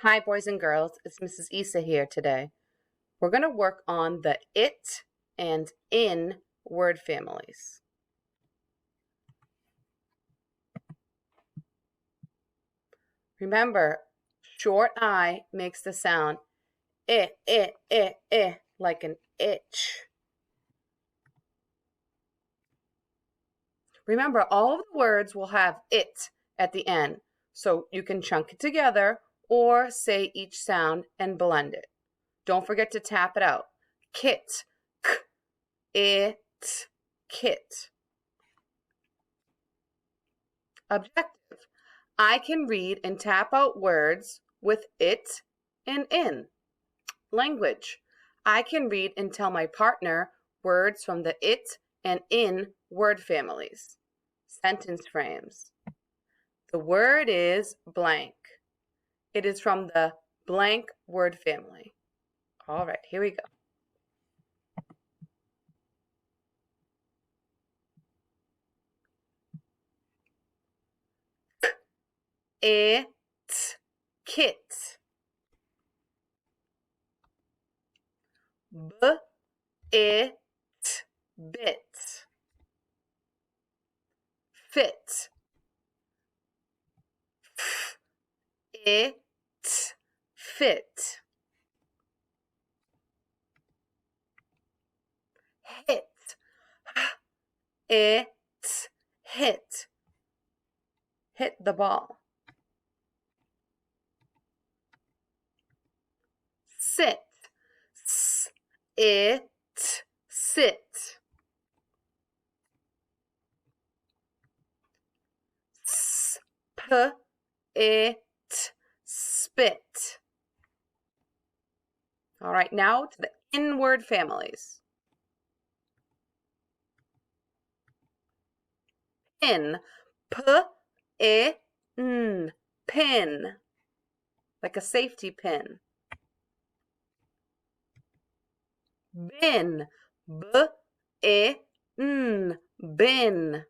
Hi, boys and girls. It's Mrs. Issa here today. We're going to work on the it and in word families. Remember, short I makes the sound like an itch. Remember, all of the words will have it at the end, so you can chunk it together or say each sound and blend it. Don't forget to tap it out. Kit, k, it, kit. Objective. I can read and tap out words with it and in. Language. I can read and tell my partner words from the it and in word families. Sentence frames. The word is blank. It is from the blank word family. All right, here we go. It, kit. B, it, bit. Fit. F, it, fit. Hit. It, hit. Hit the ball. Sit. S, it, sit. S, p, it, spit. All right, now to the in word families. Pin. P, I, n. Pin. Like a safety pin. Bin. B, I, n. Bin.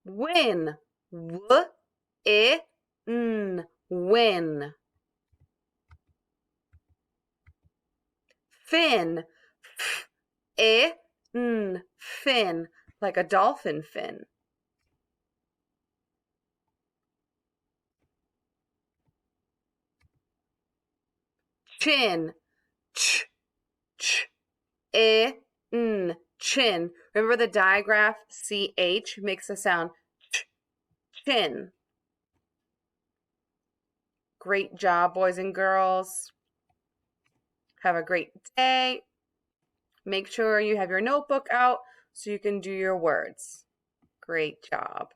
Win. W, I, n. Win. Fin. F, I, n. Fin. Like a dolphin fin. Chin. Ch, ch, I, n. Chin. Remember the digraph CH makes the sound ch, chin. Great job, boys and girls. Have a great day. Make sure you have your notebook out so you can do your words. Great job.